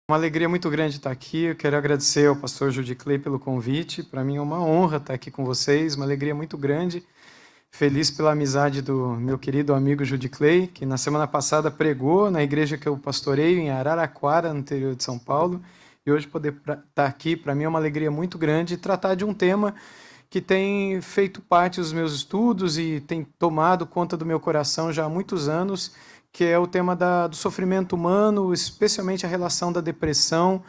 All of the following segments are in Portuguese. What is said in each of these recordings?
Uma alegria muito grande estar aqui. Eu quero agradecer ao pastor Judy Clay pelo convite. Para mim é uma honra estar aqui com vocês, uma alegria muito grande. Feliz pela amizade do meu querido amigo Judy Clay, que na semana passada pregou na igreja que eu pastoreio em Araraquara, no interior de São Paulo. E hoje poder estar aqui, para mim é uma alegria muito grande, tratar de um tema que tem feito parte dos meus estudos e tem tomado conta do meu coração já há muitos anos, que é o tema do sofrimento humano, especialmente a relação da depressão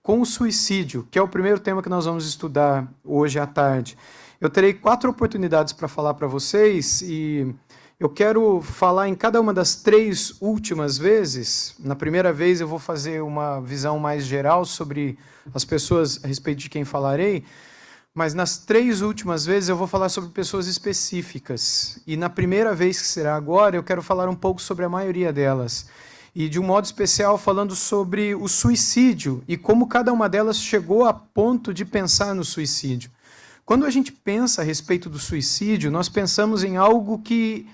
com o suicídio, que é o primeiro tema que nós vamos estudar hoje à tarde. Eu terei 4 oportunidades para falar para vocês e eu quero falar em cada uma das 3 últimas vezes. Na primeira vez eu vou fazer uma visão mais geral sobre as pessoas a respeito de quem falarei, mas nas 3 últimas vezes eu vou falar sobre pessoas específicas. E na primeira vez, que será agora, eu quero falar um pouco sobre a maioria delas. E de um modo especial falando sobre o suicídio e como cada uma delas chegou a ponto de pensar no suicídio. Quando a gente pensa a respeito do suicídio, nós pensamos em algo que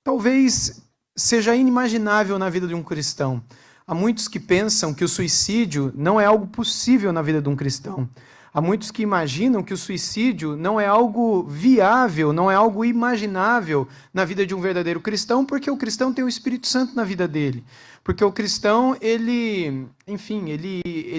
talvez seja inimaginável na vida de um cristão. Há muitos que pensam que o suicídio não é algo possível na vida de um cristão. Há muitos que imaginam que o suicídio não é algo viável, não é algo imaginável na vida de um verdadeiro cristão, porque o cristão tem o Espírito Santo na vida dele. Porque o cristão, ele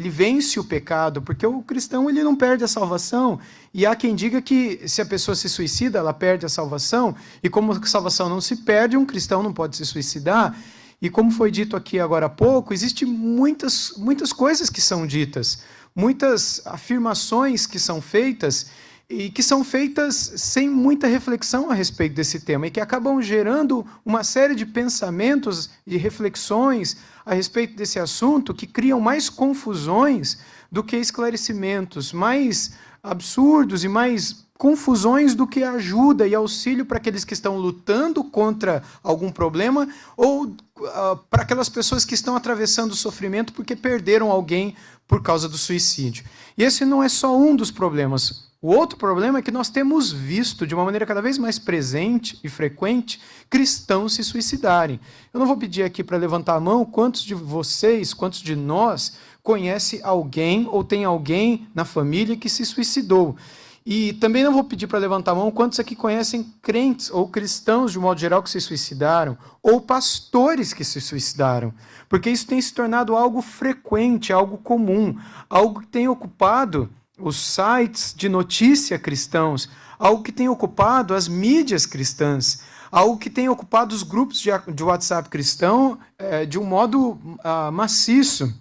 vence o pecado, porque o cristão ele não perde a salvação. E há quem diga que se a pessoa se suicida, ela perde a salvação, e como a salvação não se perde, um cristão não pode se suicidar. E como foi dito aqui agora há pouco, existem muitas coisas que são ditas, muitas afirmações que são feitas e que são feitas sem muita reflexão a respeito desse tema e que acabam gerando uma série de pensamentos e reflexões a respeito desse assunto que criam mais confusões do que esclarecimentos, mais absurdos e mais confusões do que ajuda e auxílio para aqueles que estão lutando contra algum problema ou para aquelas pessoas que estão atravessando o sofrimento porque perderam alguém por causa do suicídio. E esse não é só um dos problemas. O outro problema é que nós temos visto, de uma maneira cada vez mais presente e frequente, cristãos se suicidarem. Eu não vou pedir aqui para levantar a mão quantos de vocês, quantos de nós conhece alguém ou tem alguém na família que se suicidou. E também não vou pedir para levantar a mão quantos aqui conhecem crentes ou cristãos, de um modo geral, que se suicidaram, ou pastores que se suicidaram, porque isso tem se tornado algo frequente, algo comum, algo que tem ocupado os sites de notícia cristãos, algo que tem ocupado as mídias cristãs, algo que tem ocupado os grupos de WhatsApp cristão de um modo maciço.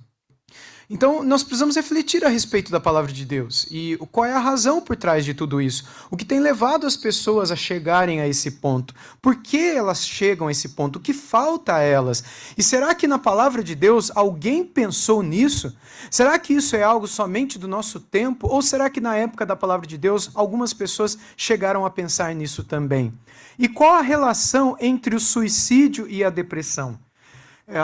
Então, nós precisamos refletir a respeito da palavra de Deus e qual é a razão por trás de tudo isso. O que tem levado as pessoas a chegarem a esse ponto? Por que elas chegam a esse ponto? O que falta a elas? E será que na palavra de Deus alguém pensou nisso? Será que isso é algo somente do nosso tempo? Ou será que na época da palavra de Deus algumas pessoas chegaram a pensar nisso também? E qual a relação entre o suicídio e a depressão?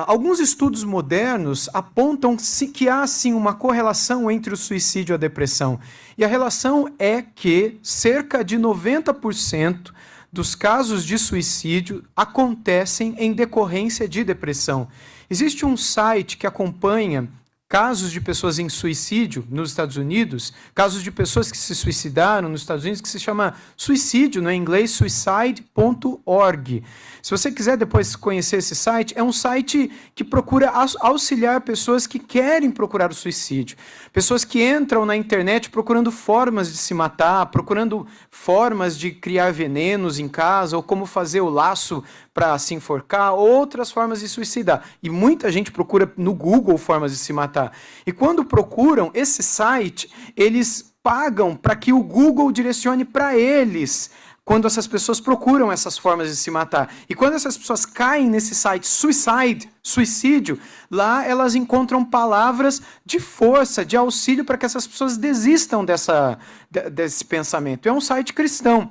Alguns estudos modernos apontam que há, sim, uma correlação entre o suicídio e a depressão. E a relação é que cerca de 90% dos casos de suicídio acontecem em decorrência de depressão. Existe um site que acompanha casos de pessoas em suicídio nos Estados Unidos, casos de pessoas que se suicidaram nos Estados Unidos, que se chama Suicídio, no inglês, suicide.org. Se você quiser depois conhecer esse site, é um site que procura auxiliar pessoas que querem procurar o suicídio. Pessoas que entram na internet procurando formas de se matar, procurando formas de criar venenos em casa, ou como fazer o laço para se enforcar, outras formas de suicidar. E muita gente procura no Google formas de se matar. E quando procuram esse site, eles pagam para que o Google direcione para eles quando essas pessoas procuram essas formas de se matar. E quando essas pessoas caem nesse site suicídio, lá elas encontram palavras de força, de auxílio para que essas pessoas desistam desse pensamento. É um site cristão.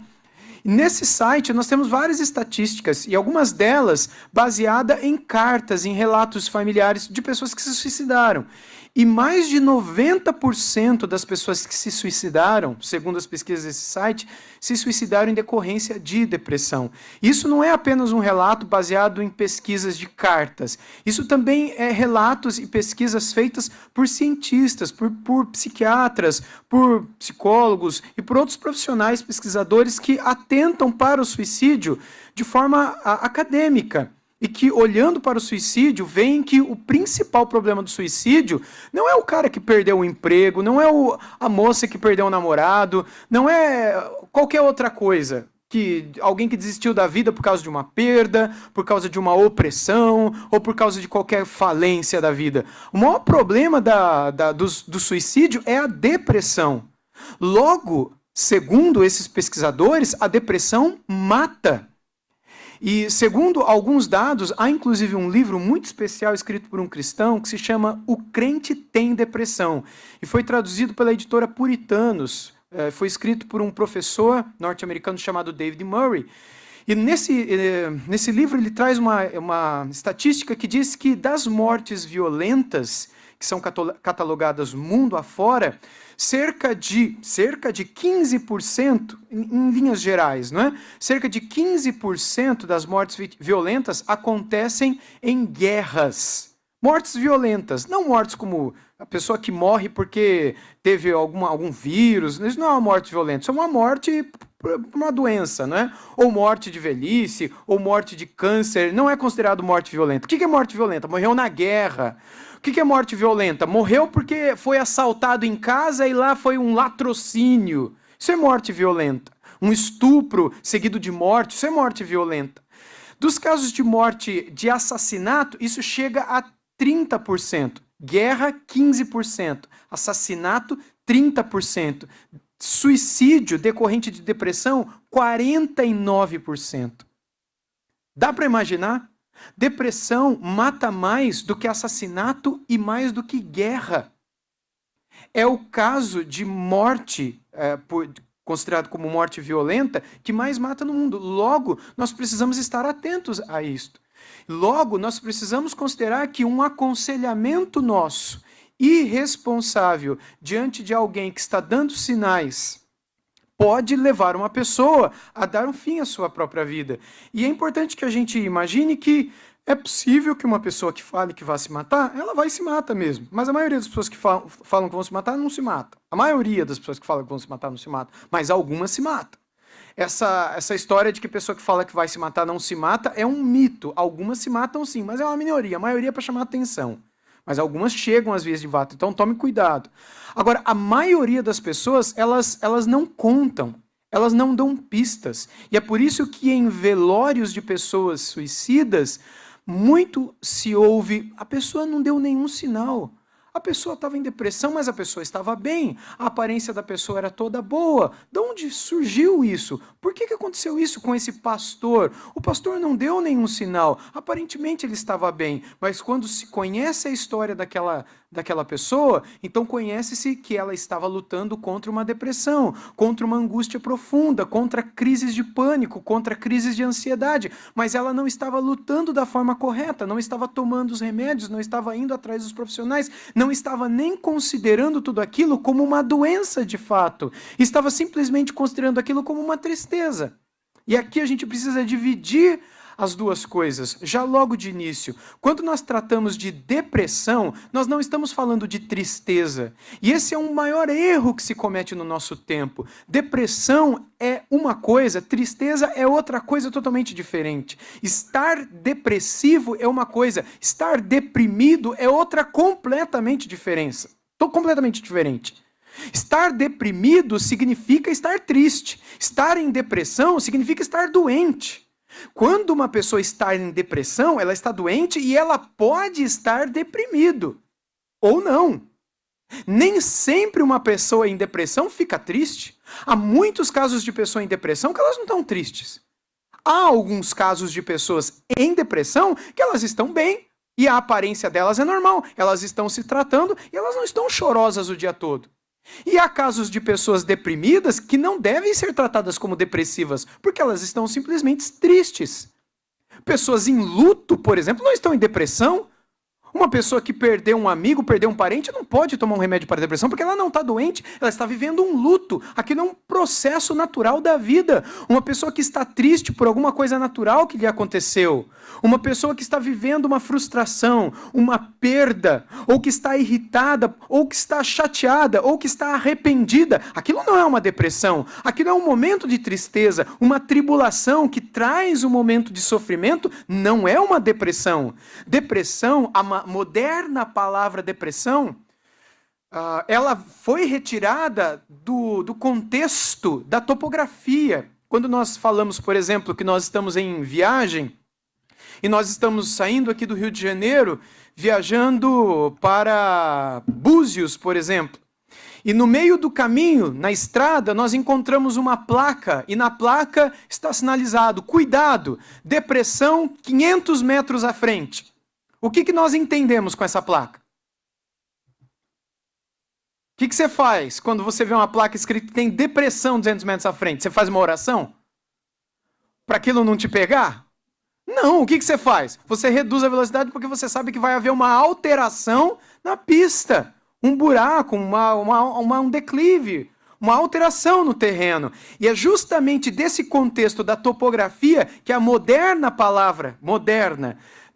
Nesse site nós temos várias estatísticas e algumas delas baseadas em cartas, em relatos familiares de pessoas que se suicidaram. E mais de 90% das pessoas que se suicidaram, segundo as pesquisas desse site, se suicidaram em decorrência de depressão. Isso não é apenas um relato baseado em pesquisas de cartas. Isso também é relatos e pesquisas feitas por cientistas, por psiquiatras, por psicólogos e por outros profissionais pesquisadores que atentam para o suicídio de forma acadêmica. E que, olhando para o suicídio, veem que o principal problema do suicídio não é o cara que perdeu o emprego, não é a moça que perdeu o namorado, não é qualquer outra coisa. Alguém que desistiu da vida por causa de uma perda, por causa de uma opressão, ou por causa de qualquer falência da vida. O maior problema do suicídio é a depressão. Logo, segundo esses pesquisadores, a depressão mata. E, segundo alguns dados, há inclusive um livro muito especial escrito por um cristão que se chama O Crente Tem Depressão. E foi traduzido pela editora Puritanos. Foi escrito por um professor norte-americano chamado David Murray. E nesse livro ele traz uma estatística que diz que das mortes violentas, que são catalogadas mundo afora, cerca de 15%, em linhas gerais, não é? Cerca de 15% das mortes violentas acontecem em guerras. Mortes violentas, não mortes como a pessoa que morre porque teve algum vírus. Isso não é uma morte violenta, isso é uma morte por uma doença, não é? Ou morte de velhice, ou morte de câncer, não é considerado morte violenta. O que é morte violenta? Morreu na guerra. O que é morte violenta? Morreu porque foi assaltado em casa e lá foi um latrocínio. Isso é morte violenta. Um estupro seguido de morte, isso é morte violenta. Dos casos de morte de assassinato, isso chega a 30%. Guerra, 15%. Assassinato, 30%. Suicídio decorrente de depressão, 49%. Dá para imaginar? Depressão mata mais do que assassinato e mais do que guerra. É o caso de morte, considerado como morte violenta, que mais mata no mundo. Logo, nós precisamos estar atentos a isto. Logo, nós precisamos considerar que um aconselhamento nosso, irresponsável, diante de alguém que está dando sinais, pode levar uma pessoa a dar um fim à sua própria vida. E é importante que a gente imagine que é possível que uma pessoa que fale que vai se matar, ela vai se matar mesmo. Mas a maioria das pessoas que falam que vão se matar, não se mata. A maioria das pessoas que falam que vão se matar, não se mata. Mas algumas se matam. Essa história de que a pessoa que fala que vai se matar não se mata é um mito. Algumas se matam sim, mas é uma minoria. A maioria é para chamar atenção. Mas algumas chegam às vias de fato, então tome cuidado. Agora, a maioria das pessoas, elas não contam, elas não dão pistas. E é por isso que em velórios de pessoas suicidas, muito se ouve, a pessoa não deu nenhum sinal. A pessoa estava em depressão, mas a pessoa estava bem. A aparência da pessoa era toda boa. De onde surgiu isso? Por que aconteceu isso com esse pastor? O pastor não deu nenhum sinal. Aparentemente ele estava bem. Mas quando se conhece a história daquela pessoa, então conhece-se que ela estava lutando contra uma depressão, contra uma angústia profunda, contra crises de pânico, contra crises de ansiedade. Mas ela não estava lutando da forma correta, não estava tomando os remédios, não estava indo atrás dos profissionais, não estava nem considerando tudo aquilo como uma doença de fato. Estava simplesmente considerando aquilo como uma tristeza. E aqui a gente precisa dividir as duas coisas, já logo de início. Quando nós tratamos de depressão, nós não estamos falando de tristeza. E esse é um maior erro que se comete no nosso tempo. Depressão é uma coisa, tristeza é outra coisa totalmente diferente. Estar depressivo é uma coisa, estar deprimido é outra completamente diferente. Completamente diferente. Estar deprimido significa estar triste. Estar em depressão significa estar doente. Quando uma pessoa está em depressão, ela está doente e ela pode estar deprimido. Ou não. Nem sempre uma pessoa em depressão fica triste. Há muitos casos de pessoas em depressão que elas não estão tristes. Há alguns casos de pessoas em depressão que elas estão bem e a aparência delas é normal. Elas estão se tratando e elas não estão chorosas o dia todo. E há casos de pessoas deprimidas que não devem ser tratadas como depressivas, porque elas estão simplesmente tristes. Pessoas em luto, por exemplo, não estão em depressão. Uma pessoa que perdeu um amigo, perdeu um parente, não pode tomar um remédio para a depressão, porque ela não está doente, ela está vivendo um luto. Aquilo é um processo natural da vida. Uma pessoa que está triste por alguma coisa natural que lhe aconteceu, uma pessoa que está vivendo uma frustração, uma perda, ou que está irritada, ou que está chateada, ou que está arrependida, aquilo não é uma depressão, aquilo é um momento de tristeza, uma tribulação que traz um momento de sofrimento, não é uma depressão. Depressão, a moderna palavra depressão, ela foi retirada do contexto da topografia. Quando nós falamos, por exemplo, que nós estamos em viagem, e nós estamos saindo aqui do Rio de Janeiro, viajando para Búzios, por exemplo. E no meio do caminho, na estrada, nós encontramos uma placa, e na placa está sinalizado, cuidado, depressão 500 metros à frente. O que nós entendemos com essa placa? O que você faz quando você vê uma placa escrita que tem depressão 200 metros à frente? Você faz uma oração? Para aquilo não te pegar? Não, o que você faz? Você reduz a velocidade porque você sabe que vai haver uma alteração na pista. Um buraco, um declive, uma alteração no terreno. E é justamente desse contexto da topografia que a moderna palavra,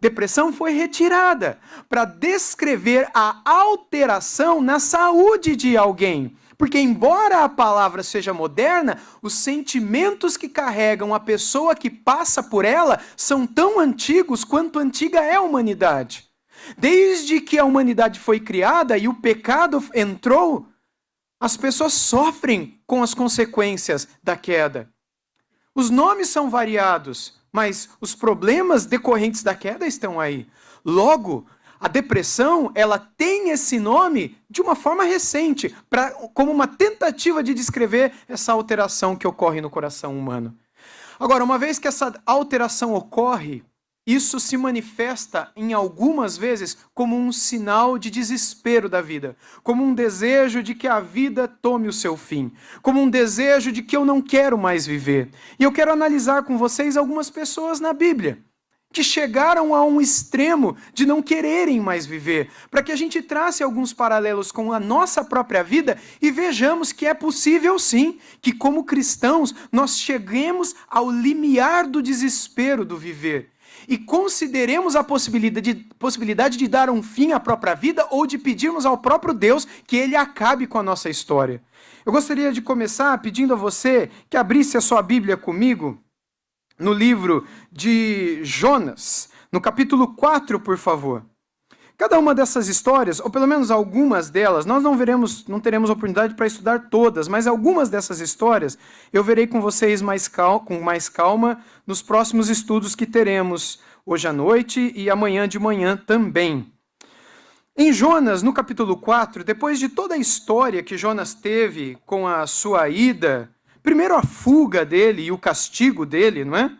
depressão, foi retirada para descrever a alteração na saúde de alguém. Porque embora a palavra seja moderna, os sentimentos que carregam a pessoa que passa por ela são tão antigos quanto antiga é a humanidade. Desde que a humanidade foi criada e o pecado entrou, as pessoas sofrem com as consequências da queda. Os nomes são variados, mas os problemas decorrentes da queda estão aí. Logo, a depressão, ela tem esse nome de uma forma recente, como uma tentativa de descrever essa alteração que ocorre no coração humano. Agora, uma vez que essa alteração ocorre, isso se manifesta em algumas vezes como um sinal de desespero da vida, como um desejo de que a vida tome o seu fim, como um desejo de que eu não quero mais viver. E eu quero analisar com vocês algumas pessoas na Bíblia que chegaram a um extremo de não quererem mais viver, para que a gente trace alguns paralelos com a nossa própria vida e vejamos que é possível sim, que como cristãos nós cheguemos ao limiar do desespero do viver e consideremos a possibilidade de dar um fim à própria vida ou de pedirmos ao próprio Deus que Ele acabe com a nossa história. Eu gostaria de começar pedindo a você que abrisse a sua Bíblia comigo no livro de Jonas, no capítulo 4, por favor. Cada uma dessas histórias, ou pelo menos algumas delas, nós não teremos oportunidade para estudar todas, mas algumas dessas histórias eu verei com vocês com mais calma nos próximos estudos que teremos hoje à noite e amanhã de manhã também. Em Jonas, no capítulo 4, depois de toda a história que Jonas teve com a sua ida, primeiro a fuga dele e o castigo dele, não é?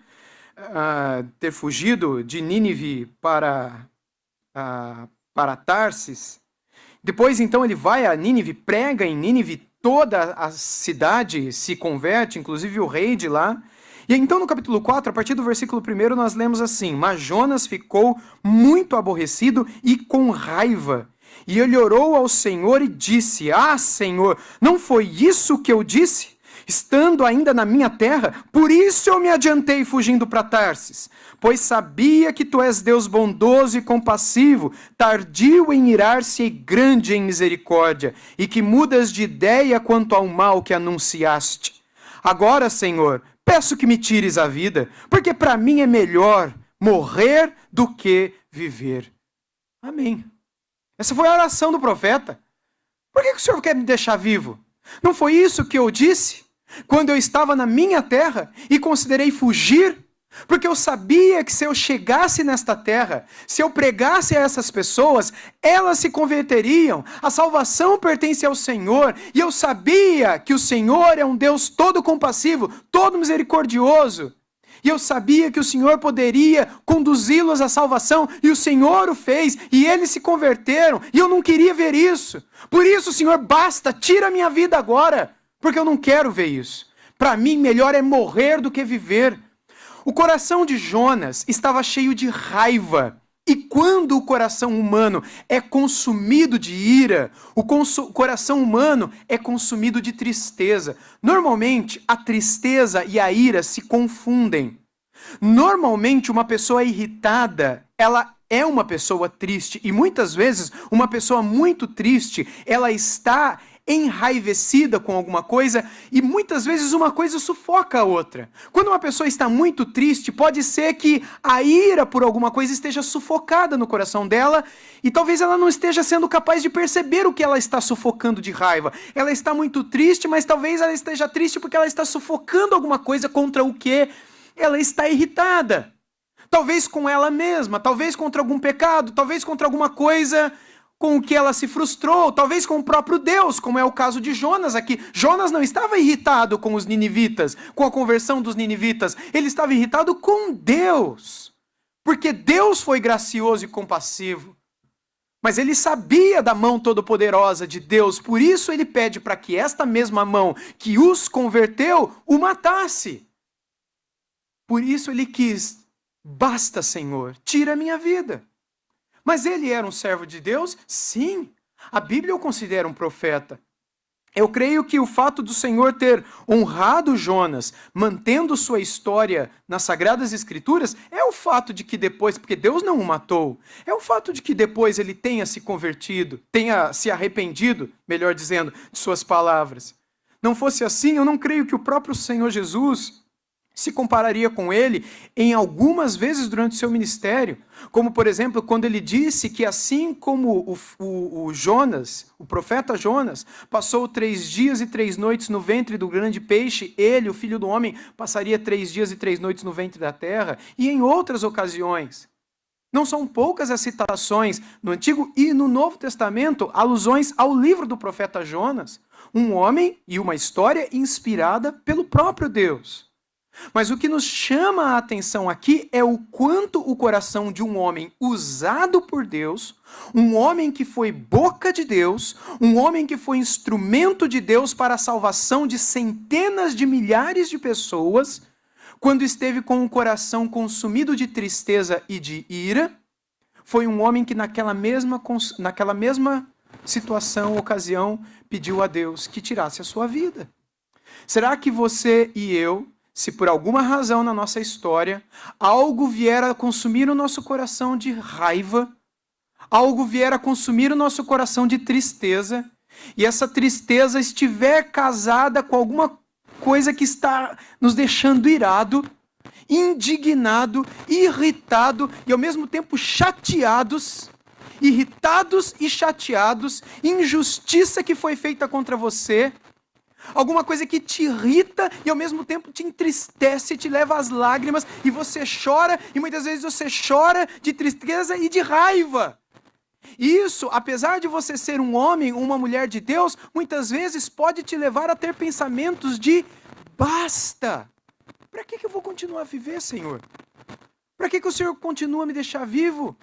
Ter fugido de Nínive para Tarsis. Depois, então, ele vai a Nínive, prega em Nínive, toda a cidade se converte, inclusive o rei de lá. E então, no capítulo 4, a partir do versículo 1, nós lemos assim: Mas Jonas ficou muito aborrecido e com raiva. E ele orou ao Senhor e disse: Ah, Senhor, não foi isso que eu disse? Estando ainda na minha terra, por isso eu me adiantei fugindo para Tarsis, pois sabia que tu és Deus bondoso e compassivo, tardio em irar-se e grande em misericórdia, e que mudas de ideia quanto ao mal que anunciaste. Agora, Senhor, peço que me tires a vida, porque para mim é melhor morrer do que viver. Amém. Essa foi a oração do profeta. Por que o Senhor quer me deixar vivo? Não foi isso que eu disse quando eu estava na minha terra e considerei fugir? Porque eu sabia que se eu chegasse nesta terra, se eu pregasse a essas pessoas, elas se converteriam. A salvação pertence ao Senhor. E eu sabia que o Senhor é um Deus todo compassivo, todo misericordioso. E eu sabia que o Senhor poderia conduzi-los à salvação, e o Senhor o fez, e eles se converteram, e eu não queria ver isso. Por isso, Senhor, basta, tira a minha vida agora, porque eu não quero ver isso. Para mim, melhor é morrer do que viver. O coração de Jonas estava cheio de raiva E quando o coração humano é consumido de ira, o coração humano é consumido de tristeza. Normalmente, a tristeza e a ira se confundem. Normalmente, uma pessoa irritada, ela é uma pessoa triste. E muitas vezes, uma pessoa muito triste, ela está enraivecida com alguma coisa e muitas vezes uma coisa sufoca a outra. Quando uma pessoa está muito triste, pode ser que a ira por alguma coisa esteja sufocada no coração dela e talvez ela não esteja sendo capaz de perceber o que ela está sufocando de raiva. Ela está muito triste, mas talvez ela esteja triste porque ela está sufocando alguma coisa contra o que ela está irritada. Talvez com ela mesma, talvez contra algum pecado, talvez contra alguma coisa com o que ela se frustrou, talvez com o próprio Deus, como é o caso de Jonas aqui. Jonas não estava irritado com os ninivitas, com a conversão dos ninivitas. Ele estava irritado com Deus, porque Deus foi gracioso e compassivo. Mas ele sabia da mão todo-poderosa de Deus, por isso ele pede para que esta mesma mão que os converteu, o matasse. Por isso ele quis, basta, Senhor, tira a minha vida. Mas ele era um servo de Deus? Sim. A Bíblia o considera um profeta. Eu creio que o fato do Senhor ter honrado Jonas, mantendo sua história nas Sagradas Escrituras, é o fato de que depois, porque Deus não o matou, é o fato de que depois ele tenha se convertido, tenha se arrependido, melhor dizendo, de suas palavras. Não fosse assim, eu não creio que o próprio Senhor Jesus se compararia com ele em algumas vezes durante o seu ministério. Como, por exemplo, quando ele disse que assim como o Jonas, o profeta Jonas, passou 3 dias e 3 noites no ventre do grande peixe, ele, o Filho do Homem, passaria 3 dias e 3 noites no ventre da terra, e em outras ocasiões. Não são poucas as citações no Antigo e no Novo Testamento, alusões ao livro do profeta Jonas, um homem e uma história inspirada pelo próprio Deus. Mas o que nos chama a atenção aqui é o quanto o coração de um homem usado por Deus, um homem que foi boca de Deus, um homem que foi instrumento de Deus para a salvação de centenas de milhares de pessoas, quando esteve com o coração consumido de tristeza e de ira, foi um homem que naquela mesma situação, ocasião, pediu a Deus que tirasse a sua vida. Será que você e eu, se por alguma razão na nossa história, algo vier a consumir o nosso coração de raiva, algo vier a consumir o nosso coração de tristeza, e essa tristeza estiver casada com alguma coisa que está nos deixando irado, indignado, irritado e ao mesmo tempo chateados, irritados e chateados, injustiça que foi feita contra você, alguma coisa que te irrita e ao mesmo tempo te entristece, te leva às lágrimas e você chora, e muitas vezes você chora de tristeza e de raiva. Isso, apesar de você ser um homem ou uma mulher de Deus, muitas vezes pode te levar a ter pensamentos de basta. Para que eu vou continuar a viver, Senhor? Para que o Senhor continua a me deixar vivo?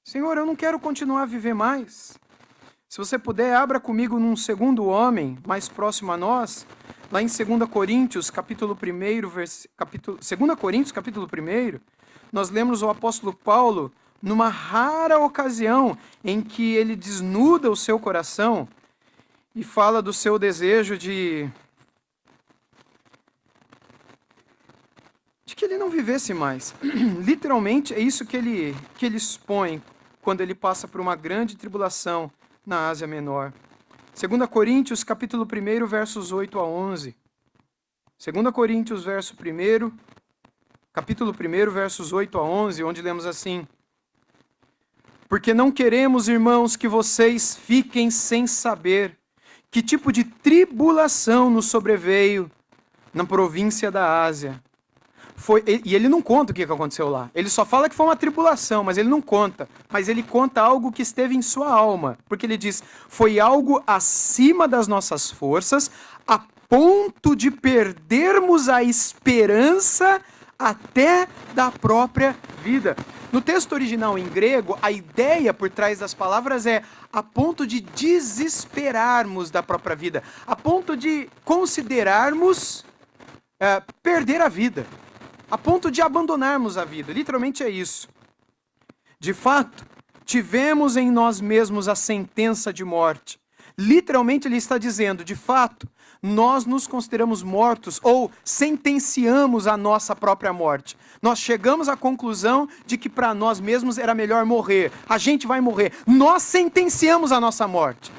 Senhor, eu não quero continuar a viver mais. Se você puder, abra comigo num segundo homem, mais próximo a nós, lá em 2 Coríntios, capítulo 1, 2 Coríntios, capítulo 1, nós lemos o apóstolo Paulo numa rara ocasião em que ele desnuda o seu coração e fala do seu desejo de que ele não vivesse mais. Literalmente, é isso que ele expõe quando ele passa por uma grande tribulação na Ásia Menor. 2 Coríntios, capítulo 1, versos 8 a 11. 2 Coríntios, capítulo 1, versos 8 a 11, onde lemos assim: porque não queremos, irmãos, que vocês fiquem sem saber que tipo de tribulação nos sobreveio na província da Ásia. E ele não conta o que aconteceu lá. Ele só fala que foi uma tribulação, mas ele não conta. Mas ele conta algo que esteve em sua alma. Porque ele diz, foi algo acima das nossas forças, a ponto de perdermos a esperança até da própria vida. No texto original em grego, a ideia por trás das palavras é a ponto de desesperarmos da própria vida, a ponto de considerarmos perder a vida, a ponto de abandonarmos a vida. Literalmente é isso. De fato, tivemos em nós mesmos a sentença de morte. Literalmente ele está dizendo, de fato, nós nos consideramos mortos ou sentenciamos a nossa própria morte. Nós chegamos à conclusão de que para nós mesmos era melhor morrer. A gente vai morrer. Nós sentenciamos a nossa morte.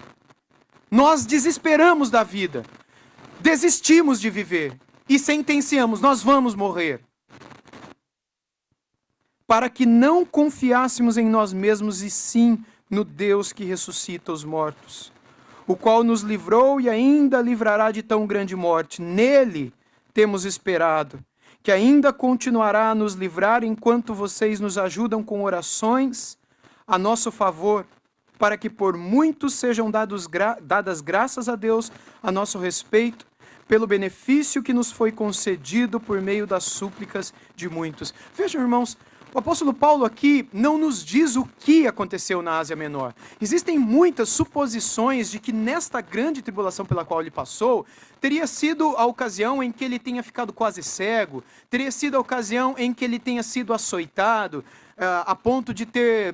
Nós desesperamos da vida. Desistimos de viver. E sentenciamos, nós vamos morrer. Para que não confiássemos em nós mesmos e sim no Deus que ressuscita os mortos, o qual nos livrou e ainda livrará de tão grande morte. Nele temos esperado, que ainda continuará a nos livrar enquanto vocês nos ajudam com orações a nosso favor, para que por muitos sejam dadas graças a Deus a nosso respeito, pelo benefício que nos foi concedido por meio das súplicas de muitos. Vejam, irmãos, o apóstolo Paulo aqui não nos diz o que aconteceu na Ásia Menor. Existem muitas suposições de que nesta grande tribulação pela qual ele passou, teria sido a ocasião em que ele tenha ficado quase cego, teria sido a ocasião em que ele tenha sido açoitado, a ponto de ter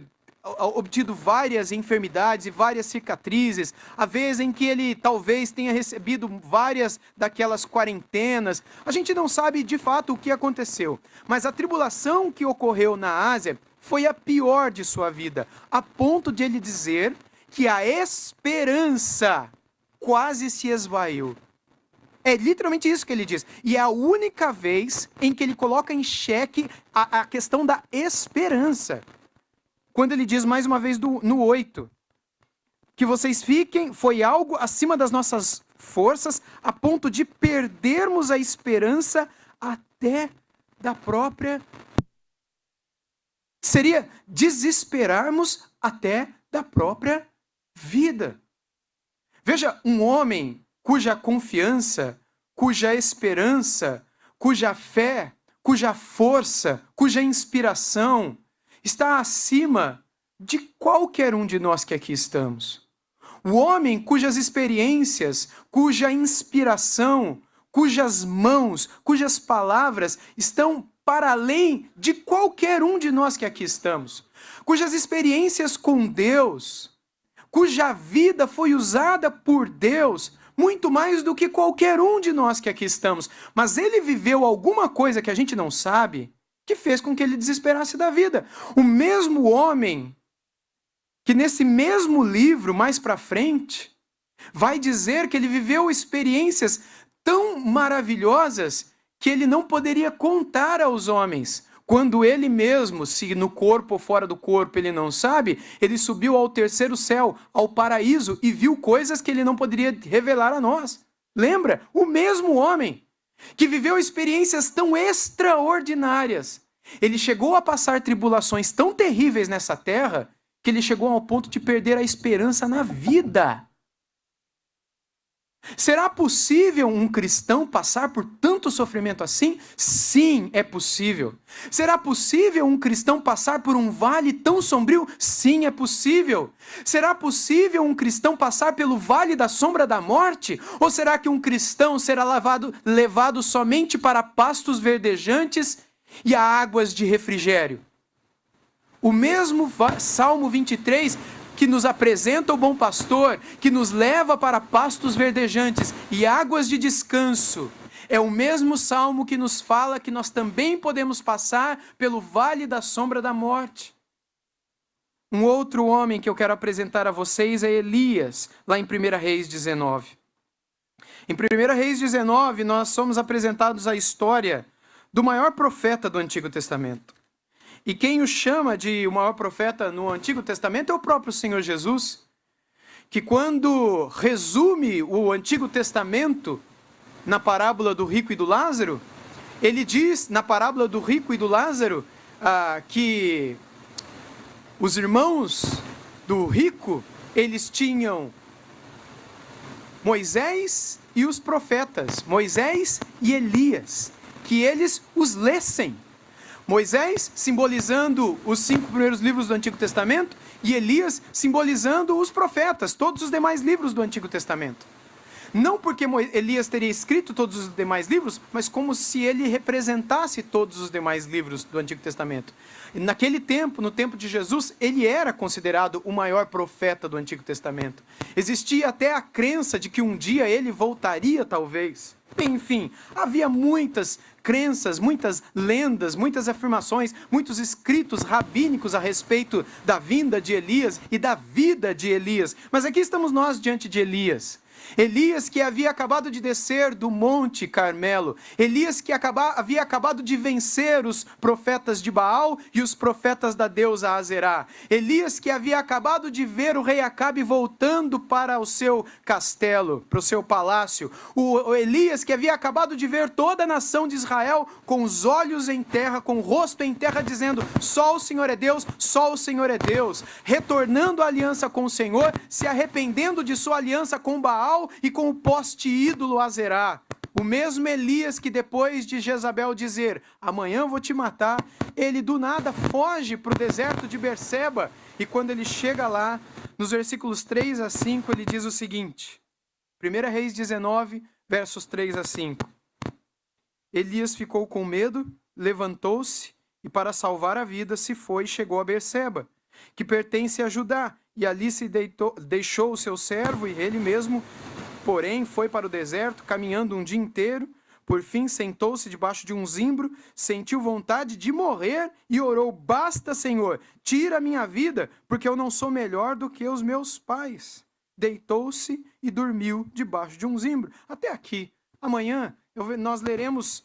obtido várias enfermidades e várias cicatrizes, a vez em que ele talvez tenha recebido várias daquelas quarentenas. A gente não sabe de fato o que aconteceu, mas a tribulação que ocorreu na Ásia foi a pior de sua vida, a ponto de ele dizer que a esperança quase se esvaiu. É literalmente isso que ele diz. E é a única vez em que ele coloca em xeque a questão da esperança. Quando ele diz mais uma vez no 8, que vocês fiquem, foi algo acima das nossas forças, a ponto de perdermos a esperança até da própria... Seria desesperarmos até da própria vida. Veja, um homem cuja confiança, cuja esperança, cuja fé, cuja força, cuja inspiração está acima de qualquer um de nós que aqui estamos. O homem cujas experiências, cuja inspiração, cujas mãos, cujas palavras estão para além de qualquer um de nós que aqui estamos. Cujas experiências com Deus, cuja vida foi usada por Deus, muito mais do que qualquer um de nós que aqui estamos. Mas ele viveu alguma coisa que a gente não sabe, que fez com que ele desesperasse da vida. O mesmo homem que nesse mesmo livro, mais para frente, vai dizer que ele viveu experiências tão maravilhosas que ele não poderia contar aos homens. Quando ele mesmo, se no corpo ou fora do corpo ele não sabe, ele subiu ao terceiro céu, ao paraíso, e viu coisas que ele não poderia revelar a nós. Lembra? O mesmo homem que viveu experiências tão extraordinárias. Ele chegou a passar tribulações tão terríveis nessa terra que ele chegou ao ponto de perder a esperança na vida. Será possível um cristão passar por tanto sofrimento assim? Sim, é possível. Será possível um cristão passar por um vale tão sombrio? Sim, é possível. Será possível um cristão passar pelo vale da sombra da morte? Ou será que um cristão será levado somente para pastos verdejantes e a águas de refrigério? O mesmo Salmo 23... que nos apresenta o bom pastor, que nos leva para pastos verdejantes e águas de descanso. É o mesmo salmo que nos fala que nós também podemos passar pelo vale da sombra da morte. Um outro homem que eu quero apresentar a vocês é Elias, lá em 1 Reis 19. Em 1 Reis 19, nós somos apresentados a história do maior profeta do Antigo Testamento. E quem o chama de o maior profeta no Antigo Testamento é o próprio Senhor Jesus, que quando resume o Antigo Testamento na parábola do rico e do Lázaro, ele diz na parábola do rico e do Lázaro que os irmãos do rico, eles tinham Moisés e os profetas, Moisés e Elias, que eles os lessem. Moisés simbolizando os 5 primeiros livros do Antigo Testamento e Elias simbolizando os profetas, todos os demais livros do Antigo Testamento. Não porque Elias teria escrito todos os demais livros, mas como se ele representasse todos os demais livros do Antigo Testamento. E naquele tempo, no tempo de Jesus, ele era considerado o maior profeta do Antigo Testamento. Existia até a crença de que um dia ele voltaria, talvez. Enfim, havia muitas crenças, muitas lendas, muitas afirmações, muitos escritos rabínicos a respeito da vinda de Elias e da vida de Elias. Mas aqui estamos nós diante de Elias. Elias que havia acabado de descer do Monte Carmelo. Elias que havia acabado de vencer os profetas de Baal e os profetas da deusa Azerá. Elias que havia acabado de ver o rei Acabe voltando para o seu castelo, para o seu palácio. O Elias que havia acabado de ver toda a nação de Israel com os olhos em terra, com o rosto em terra, dizendo: só o Senhor é Deus, só o Senhor é Deus. Retornando à aliança com o Senhor, se arrependendo de sua aliança com Baal e com o poste ídolo Azerá. O mesmo Elias que depois de Jezabel dizer: amanhã eu vou te matar, ele do nada foge para o deserto de Berseba. E quando ele chega lá, nos versículos 3 a 5, ele diz o seguinte, 1 Reis 19, versos 3 a 5. Elias ficou com medo, levantou-se e para salvar a vida se foi e chegou a Berseba, que pertence a Judá, e ali se deixou o seu servo e ele mesmo, porém, foi para o deserto, caminhando um dia inteiro. Por fim, sentou-se debaixo de um zimbro, sentiu vontade de morrer e orou: basta, Senhor, tira a minha vida, porque eu não sou melhor do que os meus pais. Deitou-se e dormiu debaixo de um zimbro. Até aqui. Amanhã nós leremos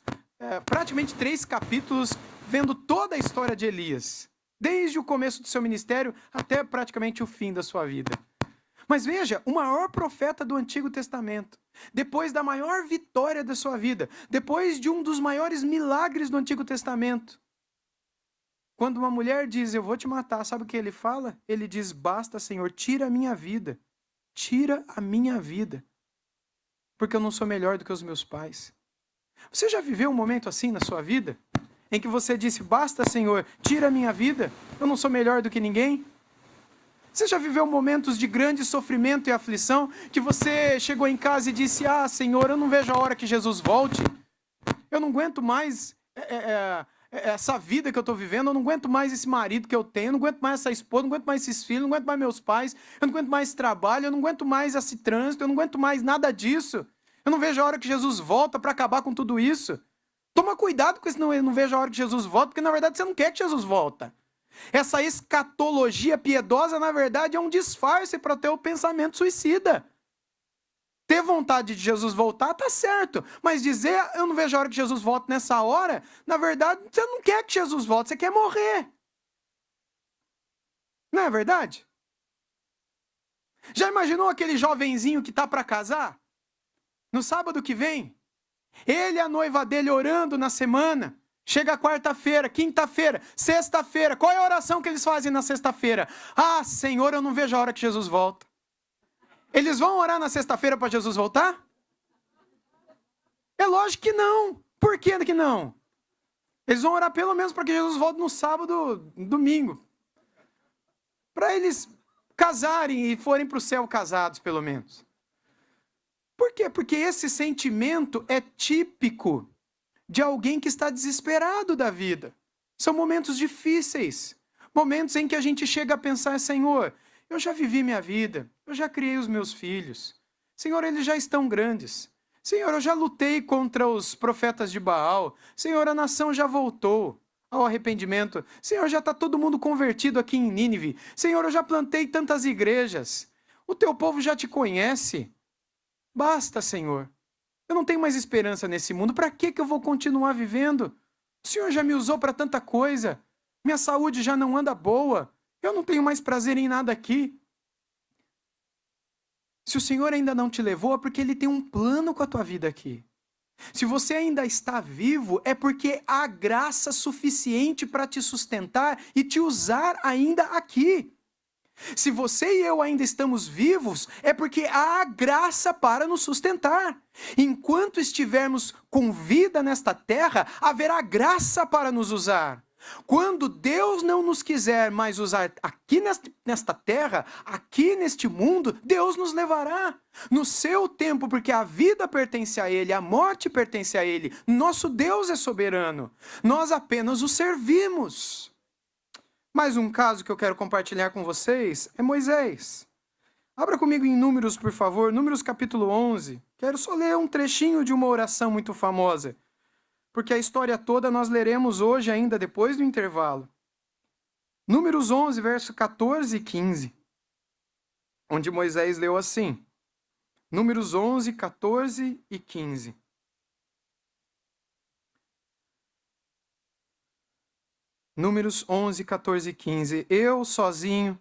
praticamente 3 capítulos vendo toda a história de Elias, desde o começo do seu ministério até praticamente o fim da sua vida. Mas veja, o maior profeta do Antigo Testamento, depois da maior vitória da sua vida, depois de um dos maiores milagres do Antigo Testamento, quando uma mulher diz: eu vou te matar, sabe o que ele fala? Ele diz: basta, Senhor, tira a minha vida, porque eu não sou melhor do que os meus pais. Você já viveu um momento assim na sua vida? Em que você disse: basta, Senhor, tira a minha vida, eu não sou melhor do que ninguém? Você já viveu momentos de grande sofrimento e aflição, que você chegou em casa e disse: ah, Senhor, eu não vejo a hora que Jesus volte, eu não aguento mais essa vida que eu estou vivendo, eu não aguento mais esse marido que eu tenho, eu não aguento mais essa esposa, eu não aguento mais esses filhos, eu não aguento mais meus pais, eu não aguento mais esse trabalho, eu não aguento mais esse trânsito, eu não aguento mais nada disso, eu não vejo a hora que Jesus volta para acabar com tudo isso. Toma cuidado com isso, eu não vejo a hora que Jesus volta, porque na verdade você não quer que Jesus volta. Essa escatologia piedosa, na verdade, é um disfarce para ter o pensamento suicida. Ter vontade de Jesus voltar, tá certo. Mas dizer: eu não vejo a hora que Jesus volta nessa hora, na verdade, você não quer que Jesus volte, você quer morrer. Não é verdade? Já imaginou aquele jovenzinho que tá para casar? No sábado que vem? Ele e a noiva dele orando na semana. Chega quarta-feira, quinta-feira, sexta-feira. Qual é a oração que eles fazem na sexta-feira? Ah, Senhor, eu não vejo a hora que Jesus volta. Eles vão orar na sexta-feira para Jesus voltar? É lógico que não. Por que não? Eles vão orar pelo menos para que Jesus volte no sábado, domingo. Para eles casarem e forem para o céu casados, pelo menos. Por quê? Porque esse sentimento é típico de alguém que está desesperado da vida. São momentos difíceis, momentos em que a gente chega a pensar: Senhor, eu já vivi minha vida, eu já criei os meus filhos, Senhor, eles já estão grandes, Senhor, eu já lutei contra os profetas de Baal, Senhor, a nação já voltou ao arrependimento, Senhor, já está todo mundo convertido aqui em Nínive, Senhor, eu já plantei tantas igrejas, o teu povo já te conhece, basta, Senhor. Eu não tenho mais esperança nesse mundo. Para que eu vou continuar vivendo? O Senhor já me usou para tanta coisa. Minha saúde já não anda boa. Eu não tenho mais prazer em nada aqui. Se o Senhor ainda não te levou, é porque Ele tem um plano com a tua vida aqui. Se você ainda está vivo, é porque há graça suficiente para te sustentar e te usar ainda aqui. Se você e eu ainda estamos vivos, é porque há graça para nos sustentar. Enquanto estivermos com vida nesta terra, haverá graça para nos usar. Quando Deus não nos quiser mais usar aqui nesta terra, aqui neste mundo, Deus nos levará no seu tempo, porque a vida pertence a Ele, a morte pertence a Ele. Nosso Deus é soberano. Nós apenas o servimos. Mais um caso que eu quero compartilhar com vocês é Moisés. Abra comigo em Números, por favor, Números capítulo 11. Quero só ler um trechinho de uma oração muito famosa, porque a história toda nós leremos hoje ainda depois do intervalo. Números 11, verso 14 e 15, onde Moisés leu assim. Números 11, 14 e 15. Números 11, 14 e 15. Eu, sozinho,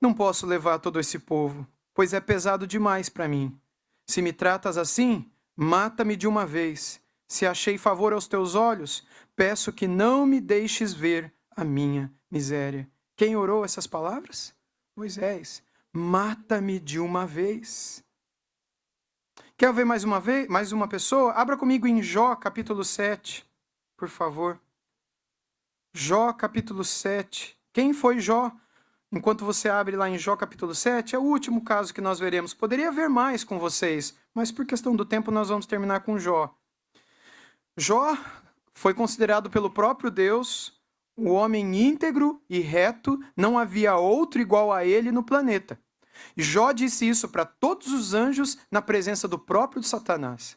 não posso levar todo esse povo, pois é pesado demais para mim. Se me tratas assim, mata-me de uma vez. Se achei favor aos teus olhos, peço que não me deixes ver a minha miséria. Quem orou essas palavras? Moisés. Mata-me de uma vez. Quer ver mais uma vez? Mais uma pessoa? Abra comigo em Jó, capítulo 7, por favor. Jó, capítulo 7. Quem foi Jó? Enquanto você abre lá em Jó capítulo 7, é o último caso que nós veremos. Poderia haver mais com vocês, mas por questão do tempo nós vamos terminar com Jó. Jó foi considerado pelo próprio Deus um homem íntegro e reto, não havia outro igual a ele no planeta. Jó disse isso para todos os anjos na presença do próprio Satanás.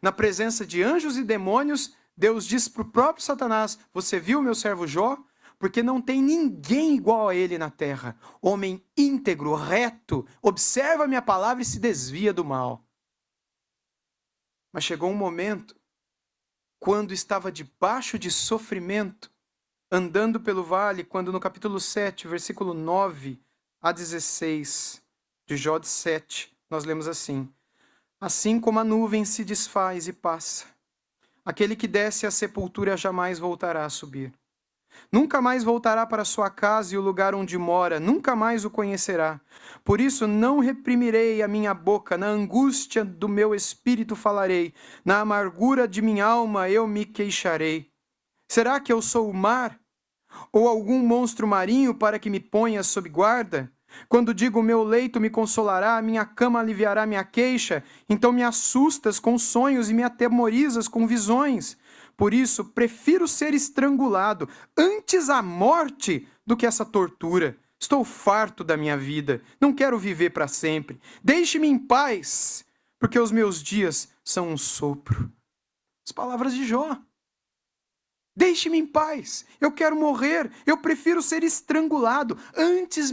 Na presença de anjos e demônios, Deus disse para o próprio Satanás: você viu meu servo Jó? Porque não tem ninguém igual a ele na terra. Homem íntegro, reto, observa a minha palavra e se desvia do mal. Mas chegou um momento, quando estava debaixo de sofrimento, andando pelo vale, quando no capítulo 7, versículo 9 a 16, de Jó 7, nós lemos assim: assim como a nuvem se desfaz e passa, aquele que desce à sepultura jamais voltará a subir. Nunca mais voltará para sua casa e o lugar onde mora, nunca mais o conhecerá. Por isso não reprimirei a minha boca, na angústia do meu espírito falarei, na amargura de minha alma eu me queixarei. Será que eu sou o mar, ou algum monstro marinho para que me ponha sob guarda? Quando digo meu leito me consolará, minha cama aliviará minha queixa, então me assustas com sonhos e me atemorizas com visões. Por isso, prefiro ser estrangulado antes a morte do que essa tortura. Estou farto da minha vida, não quero viver para sempre. Deixe-me em paz, porque os meus dias são um sopro. As palavras de Jó. Deixe-me em paz, eu quero morrer, eu prefiro ser estrangulado antes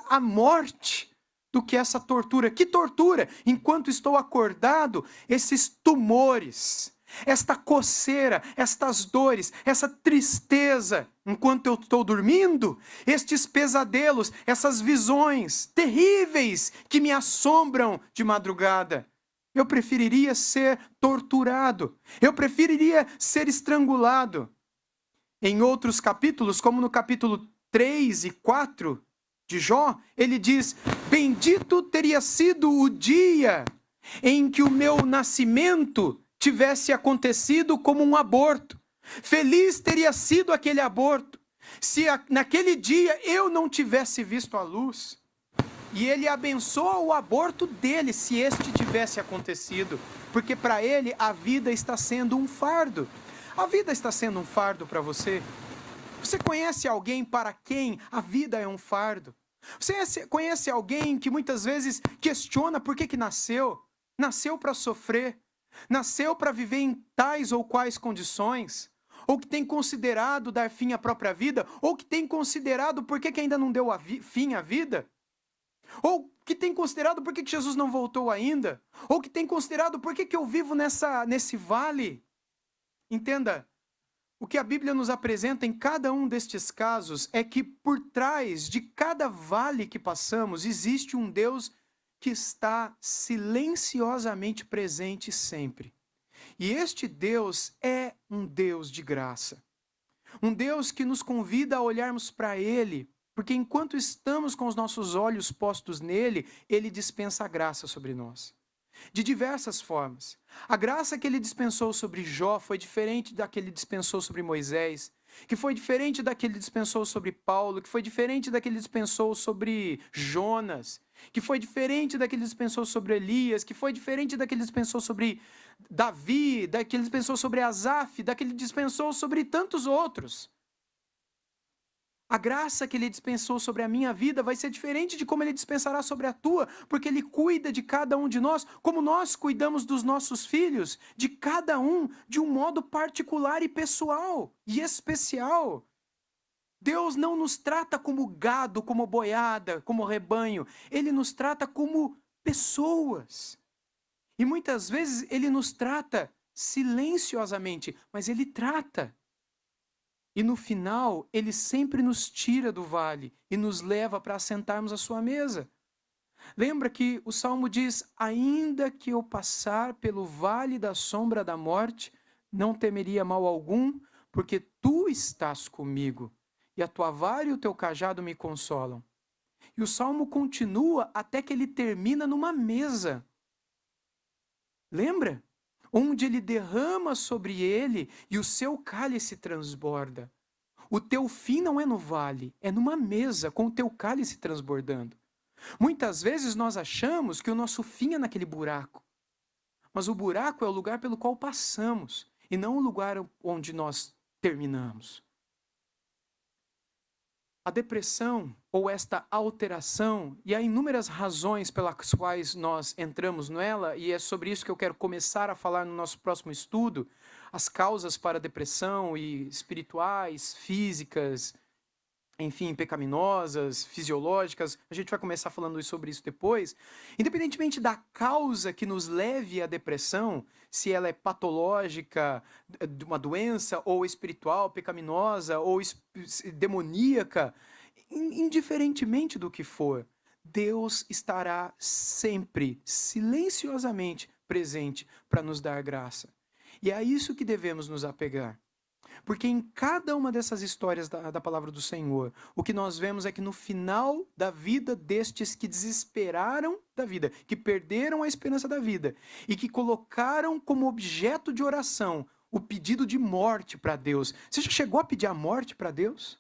a morte do que essa tortura. Que tortura? Enquanto estou acordado, esses tumores, esta coceira, estas dores, essa tristeza, enquanto eu estou dormindo, estes pesadelos, essas visões terríveis que me assombram de madrugada. Eu preferiria ser torturado, eu preferiria ser estrangulado. Em outros capítulos, como no capítulo 3 e 4 de Jó, ele diz: bendito teria sido o dia em que o meu nascimento tivesse acontecido como um aborto. Feliz teria sido aquele aborto, se naquele dia eu não tivesse visto a luz. E ele abençoa o aborto dele, se este tivesse acontecido, porque para ele a vida está sendo um fardo. A vida está sendo um fardo para você? Você conhece alguém para quem a vida é um fardo? Você conhece alguém que muitas vezes questiona por que nasceu? Nasceu para sofrer? Nasceu para viver em tais ou quais condições? Ou que tem considerado dar fim à própria vida? Ou que tem considerado por que ainda não deu fim à vida? Ou que tem considerado por que Jesus não voltou ainda? Ou que tem considerado por que eu vivo nesse vale? Entenda, o que a Bíblia nos apresenta em cada um destes casos é que por trás de cada vale que passamos existe um Deus que está silenciosamente presente sempre. E este Deus é um Deus de graça. Um Deus que nos convida a olharmos para Ele, porque enquanto estamos com os nossos olhos postos nele, ele dispensa a graça sobre nós. De diversas formas. A graça que ele dispensou sobre Jó foi diferente da que ele dispensou sobre Moisés. que foi diferente da que ele dispensou sobre Paulo, que foi diferente da que ele dispensou sobre Jonas, que foi diferente da que ele dispensou sobre Elias, que foi diferente da que ele dispensou sobre Davi, da que ele dispensou sobre Asaf, da que ele dispensou sobre tantos outros. A graça que ele dispensou sobre a minha vida vai ser diferente de como ele dispensará sobre a tua, porque ele cuida de cada um de nós, como nós cuidamos dos nossos filhos, de cada um, de um modo particular e pessoal e especial. Deus não nos trata como gado, como boiada, como rebanho. Ele nos trata como pessoas. E muitas vezes ele nos trata silenciosamente, mas ele trata. E no final, ele sempre nos tira do vale e nos leva para assentarmos à sua mesa. Lembra que o Salmo diz: ainda que eu passar pelo vale da sombra da morte, não temeria mal algum, porque tu estás comigo, e a tua vara e o teu cajado me consolam. E o Salmo continua até que ele termina numa mesa. Lembra? Onde ele derrama sobre ele e o seu cálice transborda. O teu fim não é no vale, é numa mesa com o teu cálice transbordando. Muitas vezes nós achamos que o nosso fim é naquele buraco. Mas o buraco é o lugar pelo qual passamos e não o lugar onde nós terminamos. A depressão ou esta alteração, e há inúmeras razões pelas quais nós entramos nela, e é sobre isso que eu quero começar a falar no nosso próximo estudo, as causas para a depressão, e espirituais, físicas, enfim, pecaminosas, fisiológicas. A gente vai começar falando sobre isso depois. Independentemente da causa que nos leve à depressão, se ela é patológica, de uma doença, ou espiritual, pecaminosa, ou demoníaca, indiferentemente do que for, Deus estará sempre, silenciosamente presente para nos dar graça. E é a isso que devemos nos apegar. Porque em cada uma dessas histórias da palavra do Senhor, o que nós vemos é que no final da vida destes que desesperaram da vida, que perderam a esperança da vida e que colocaram como objeto de oração o pedido de morte para Deus. Você já chegou a pedir a morte para Deus?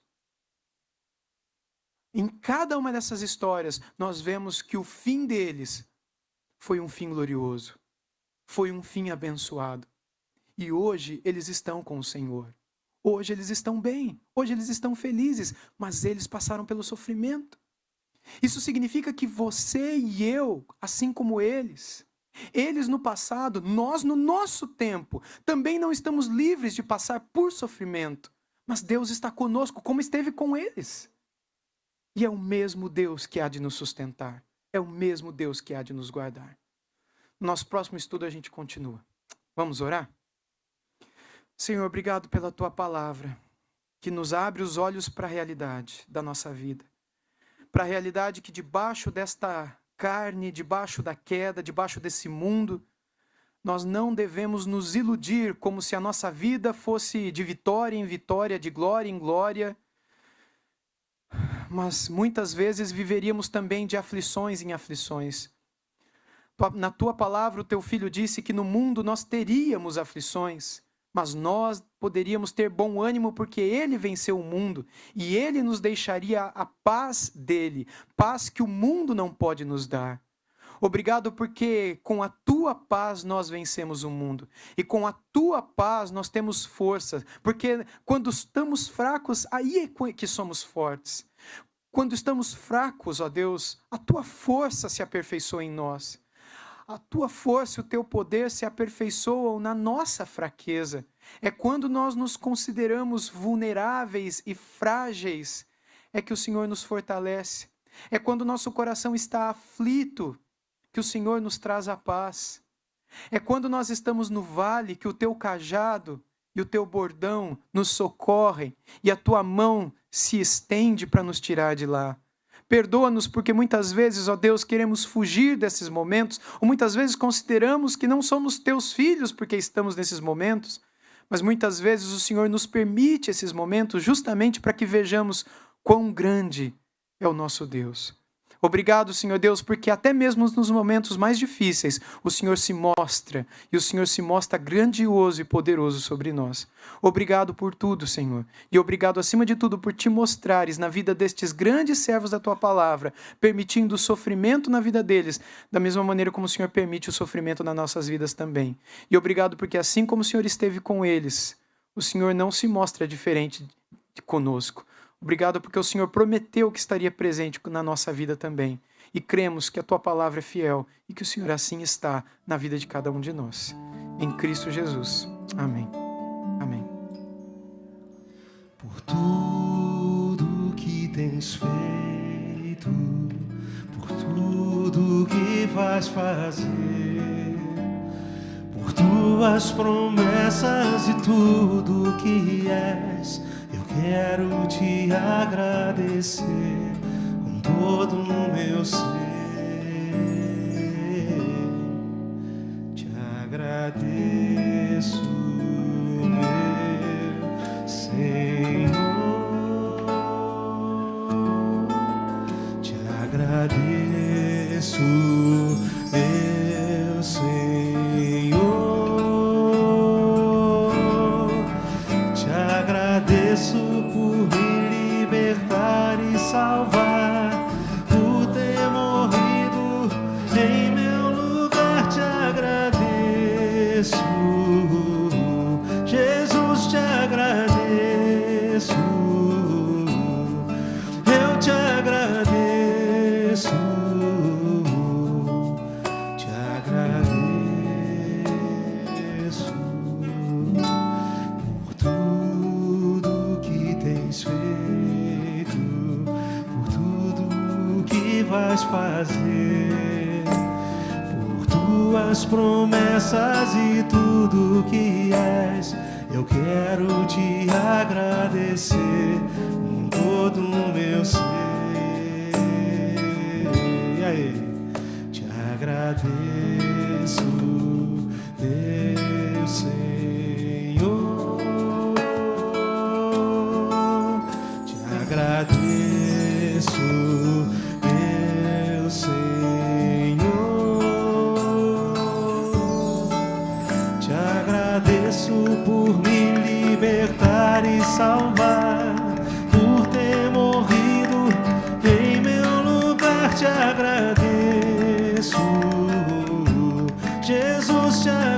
Em cada uma dessas histórias, nós vemos que o fim deles foi um fim glorioso, foi um fim abençoado. E hoje eles estão com o Senhor. Hoje eles estão bem, hoje eles estão felizes, mas eles passaram pelo sofrimento. Isso significa que você e eu, assim como eles no passado, nós no nosso tempo, também não estamos livres de passar por sofrimento, mas Deus está conosco como esteve com eles. E é o mesmo Deus que há de nos sustentar, é o mesmo Deus que há de nos guardar. No nosso próximo estudo a gente continua. Vamos orar? Senhor, obrigado pela tua palavra, que nos abre os olhos para a realidade da nossa vida. Para a realidade que debaixo desta carne, debaixo da queda, debaixo desse mundo, nós não devemos nos iludir como se a nossa vida fosse de vitória em vitória, de glória em glória, mas muitas vezes viveríamos também de aflições em aflições. Na tua palavra, o teu filho disse que no mundo nós teríamos aflições, mas nós poderíamos ter bom ânimo porque ele venceu o mundo e ele nos deixaria a paz dele, paz que o mundo não pode nos dar. Obrigado porque com a tua paz nós vencemos o mundo e com a tua paz nós temos força, porque quando estamos fracos, aí é que somos fortes. Quando estamos fracos, ó Deus, a tua força se aperfeiçoa em nós. A tua força e o teu poder se aperfeiçoam na nossa fraqueza. É quando nós nos consideramos vulneráveis e frágeis, é que o Senhor nos fortalece. É quando o nosso coração está aflito, que o Senhor nos traz a paz. É quando nós estamos no vale, que o teu cajado e o teu bordão nos socorrem e a tua mão se estende para nos tirar de lá. Perdoa-nos porque muitas vezes, ó Deus, queremos fugir desses momentos, ou muitas vezes consideramos que não somos teus filhos porque estamos nesses momentos, mas muitas vezes o Senhor nos permite esses momentos justamente para que vejamos quão grande é o nosso Deus. Obrigado, Senhor Deus, porque até mesmo nos momentos mais difíceis, o Senhor se mostra, e o Senhor se mostra grandioso e poderoso sobre nós. Obrigado por tudo, Senhor, e obrigado acima de tudo por te mostrares na vida destes grandes servos da tua palavra, permitindo o sofrimento na vida deles, da mesma maneira como o Senhor permite o sofrimento nas nossas vidas também. E obrigado porque assim como o Senhor esteve com eles, o Senhor não se mostra diferente conosco. Obrigado porque o Senhor prometeu que estaria presente na nossa vida também. E cremos que a tua palavra é fiel e que o Senhor assim está na vida de cada um de nós. Em Cristo Jesus. Amém. Amém. Por tudo que tens feito, por tudo que vais fazer, por tuas promessas e tudo que és, eu quero te agradecer com todo o meu ser. Te agradeço, meu Senhor. Te agradeço, meu Senhor. Te agradeço por me libertar e salvar, por ter morrido em meu lugar. Te agradeço, Jesus, te agradeço, eu te agradeço, te agradeço por tudo que tens feito, por tudo que vais fazer, por tuas promessas e tudo que és. Eu quero te agradecer com todo o meu ser. E aí? Te agradeço, meu Senhor. Te agradeço, meu Senhor. Te agradeço por me libertar e salvar, por ter morrido em meu lugar. Te agradeço, Jesus, te agradeço.